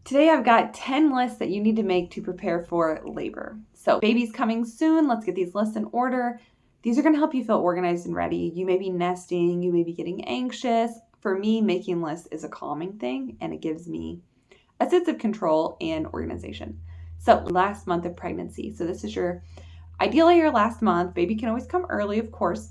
Today I've got 10 lists that you need to make to prepare for labor. So baby's coming soon. Let's get these lists in order. These are going to help you feel organized and ready. You may be nesting, you may be getting anxious. For me, making lists is a calming thing, and it gives me a sense of control and organization. So last month of pregnancy. So this is ideally your last month. Baby can always come early, of course,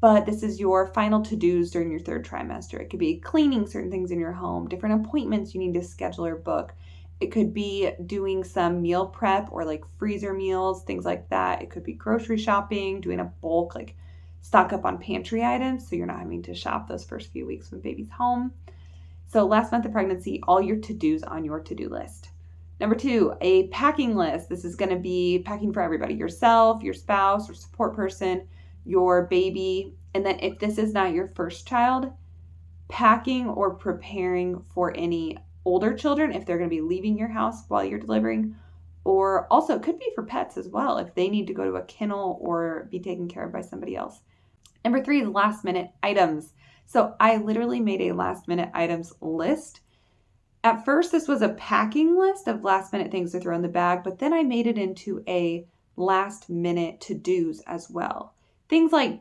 but this is your final to-dos during your third trimester. It could be cleaning certain things in your home, different appointments you need to schedule or book. It could be doing some meal prep or like freezer meals, things like that. It could be grocery shopping, doing a bulk, like stock up on pantry items so you're not having to shop those first few weeks when baby's home. So last month of pregnancy, all your to-dos on your to-do list. Number 2, a packing list. This is going to be packing for everybody, yourself, your spouse, or support person, your baby. And then if this is not your first child, packing or preparing for any older children if they're going to be leaving your house while you're delivering. Or also it could be for pets as well if they need to go to a kennel or be taken care of by somebody else. Number 3 is last minute items. So I literally made a last minute items list. At first, this was a packing list of last minute things to throw in the bag, but then I made it into a last minute to-dos as well. Things like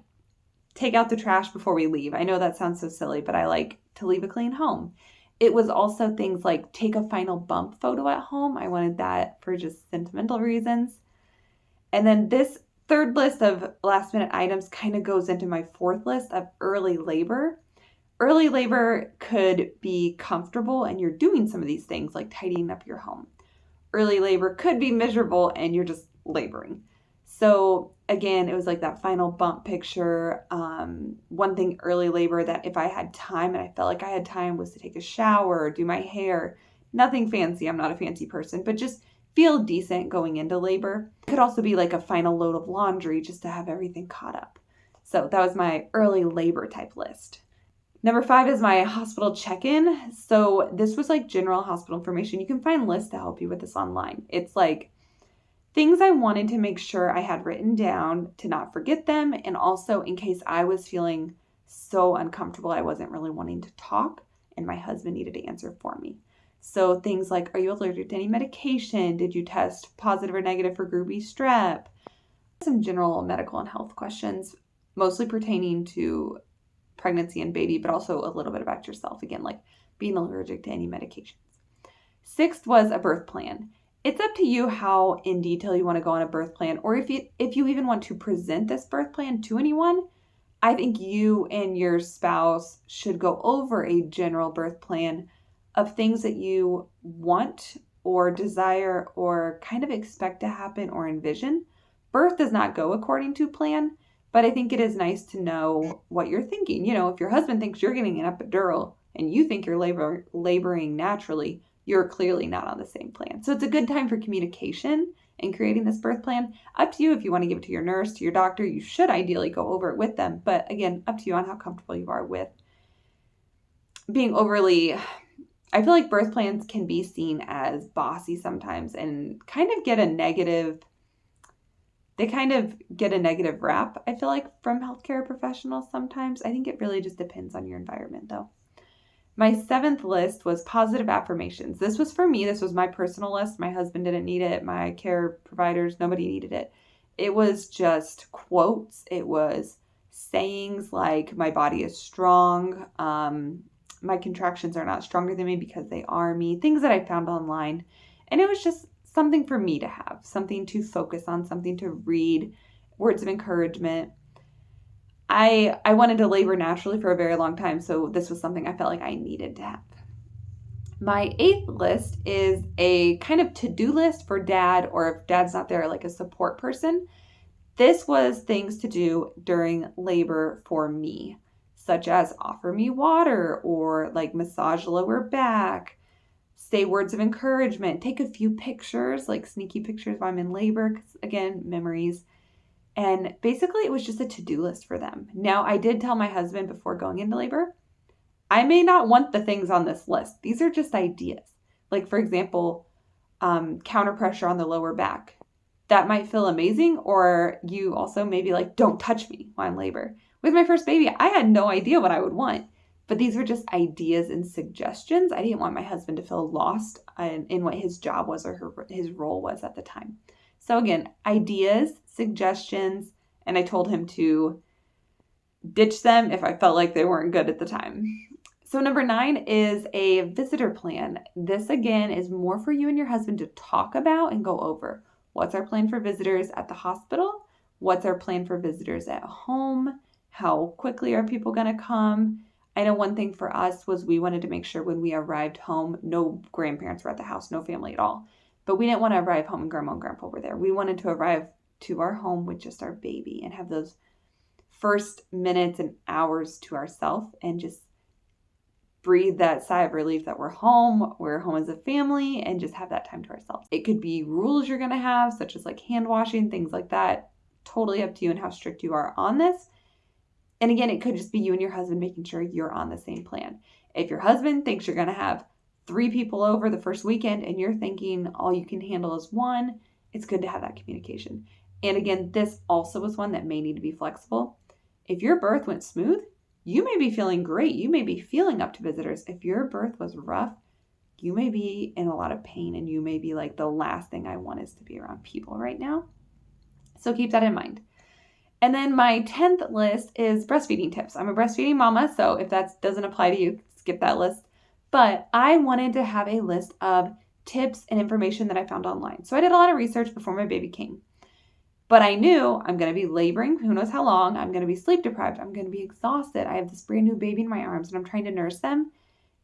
take out the trash before we leave. I know that sounds so silly, but I like to leave a clean home. It was also things like take a final bump photo at home. I wanted that for just sentimental reasons. And then this third list of last minute items kind of goes into my fourth list of early labor. Early labor could be comfortable and you're doing some of these things like tidying up your home. Early labor could be miserable and you're just laboring. So again, it was like that final bump picture. One thing early labor that if I had time and I felt like I had time was to take a shower, do my hair. Nothing fancy. I'm not a fancy person, but just feel decent going into labor. It could also be like a final load of laundry just to have everything caught up. So that was my early labor type list. Number 5 is my hospital check-in. So this was like general hospital information. You can find lists to help you with this online. It's like things I wanted to make sure I had written down to not forget them, and also in case I was feeling so uncomfortable I wasn't really wanting to talk and my husband needed to answer for me. So things like, are you allergic to any medication? Did you test positive or negative for group B strep? Some general medical and health questions, mostly pertaining to pregnancy and baby, but also a little bit about yourself. Again, like being allergic to any medications. 6th was a birth plan. It's up to you how in detail you want to go on a birth plan, or if you even want to present this birth plan to anyone. I think you and your spouse should go over a general birth plan of things that you want or desire or kind of expect to happen or envision. Birth does not go according to plan, but I think it is nice to know what you're thinking. You know, if your husband thinks you're getting an epidural and you think you're laboring naturally, you're clearly not on the same plan. So it's a good time for communication and creating this birth plan. Up to you if you want to give it to your nurse, to your doctor. You should ideally go over it with them. But again, up to you on how comfortable you are with being overly... I feel like birth plans can be seen as bossy sometimes and kind of get a negative rap, I feel like, from healthcare professionals sometimes. I think it really just depends on your environment, though. My 7th list was positive affirmations. This was for me. This was my personal list. My husband didn't need it. My care providers, nobody needed it. It was just quotes. It was sayings like, my body is strong. My contractions are not stronger than me because they are me. Things that I found online. And it was just something for me to have, something to focus on, something to read, words of encouragement. I wanted to labor naturally for a very long time, so this was something I felt like I needed to have. My 8th list is a kind of to-do list for dad, or if dad's not there, like a support person. This was things to do during labor for me, such as offer me water or like massage lower back, say words of encouragement, take a few pictures, like sneaky pictures while I'm in labor, because again, memories. And basically it was just a to-do list for them. Now, I did tell my husband before going into labor, I may not want the things on this list. These are just ideas. Like, for example, counter pressure on the lower back. That might feel amazing, or you also maybe like, don't touch me while in labor. With my first baby, I had no idea what I would want. But these were just ideas and suggestions. I didn't want my husband to feel lost in what his job was or his role was at the time. So again, ideas, suggestions, and I told him to ditch them if I felt like they weren't good at the time. So number 9 is a visitor plan. This again is more for you and your husband to talk about and go over. What's our plan for visitors at the hospital? What's our plan for visitors at home? How quickly are people going to come? I know one thing for us was we wanted to make sure when we arrived home, no grandparents were at the house, no family at all. But we didn't want to arrive home and grandma and grandpa were there. We wanted to arrive to our home with just our baby and have those first minutes and hours to ourselves and just breathe that sigh of relief that we're home as a family, and just have that time to ourselves. It could be rules you're going to have, such as like hand washing, things like that. Totally up to you and how strict you are on this. And again, it could just be you and your husband making sure you're on the same plan. If your husband thinks you're going to have 3 people over the first weekend and you're thinking all you can handle is 1, it's good to have that communication. And again, this also is one that may need to be flexible. If your birth went smooth, you may be feeling great. You may be feeling up to visitors. If your birth was rough, you may be in a lot of pain and you may be like, the last thing I want is to be around people right now. So keep that in mind. And then my 10th list is breastfeeding tips. I'm a breastfeeding mama, so if that doesn't apply to you, skip that list. But I wanted to have a list of tips and information that I found online. So I did a lot of research before my baby came. But I knew I'm going to be laboring, who knows how long, I'm going to be sleep deprived, I'm going to be exhausted. I have this brand new baby in my arms and I'm trying to nurse them.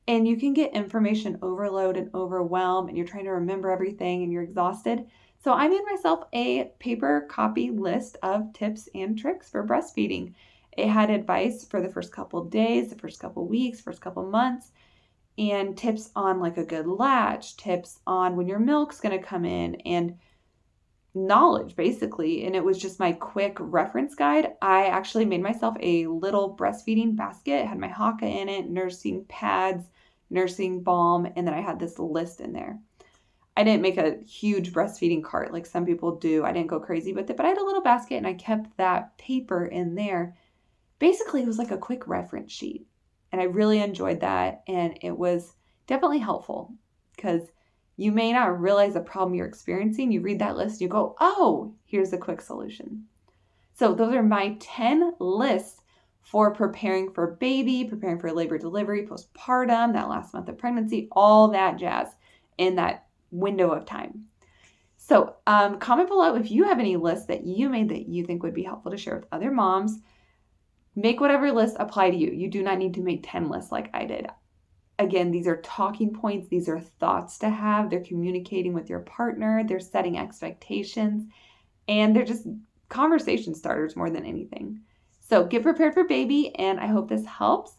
And you can get information overload and overwhelm and you're trying to remember everything and you're exhausted. So I made myself a paper copy list of tips and tricks for breastfeeding. It had advice for the first couple days, the first couple weeks, first couple months, and tips on like a good latch, tips on when your milk's going to come in, and knowledge basically. And it was just my quick reference guide. I actually made myself a little breastfeeding basket. It had my Haka in it, nursing pads, nursing balm, and then I had this list in there. I didn't make a huge breastfeeding cart like some people do. I didn't go crazy with it, but I had a little basket and I kept that paper in there. Basically, it was like a quick reference sheet. And I really enjoyed that. And it was definitely helpful because you may not realize the problem you're experiencing. You read that list, you go, oh, here's a quick solution. So those are my 10 lists for preparing for baby, preparing for labor, delivery, postpartum, that last month of pregnancy, all that jazz in that window of time. So comment below if you have any lists that you made that you think would be helpful to share with other moms. Make whatever lists apply to you. You do not need to make 10 lists like I did. Again, these are talking points. These are thoughts to have. They're communicating with your partner. They're setting expectations. And they're just conversation starters more than anything. So get prepared for baby, and I hope this helps.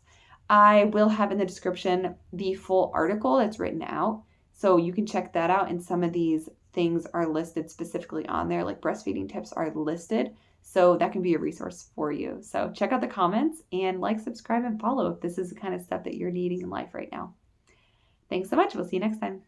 I will have in the description the full article that's written out. So you can check that out. And some of these things are listed specifically on there, like breastfeeding tips are listed. So that can be a resource for you. So check out the comments and like, subscribe, and follow if this is the kind of stuff that you're needing in life right now. Thanks so much. We'll see you next time.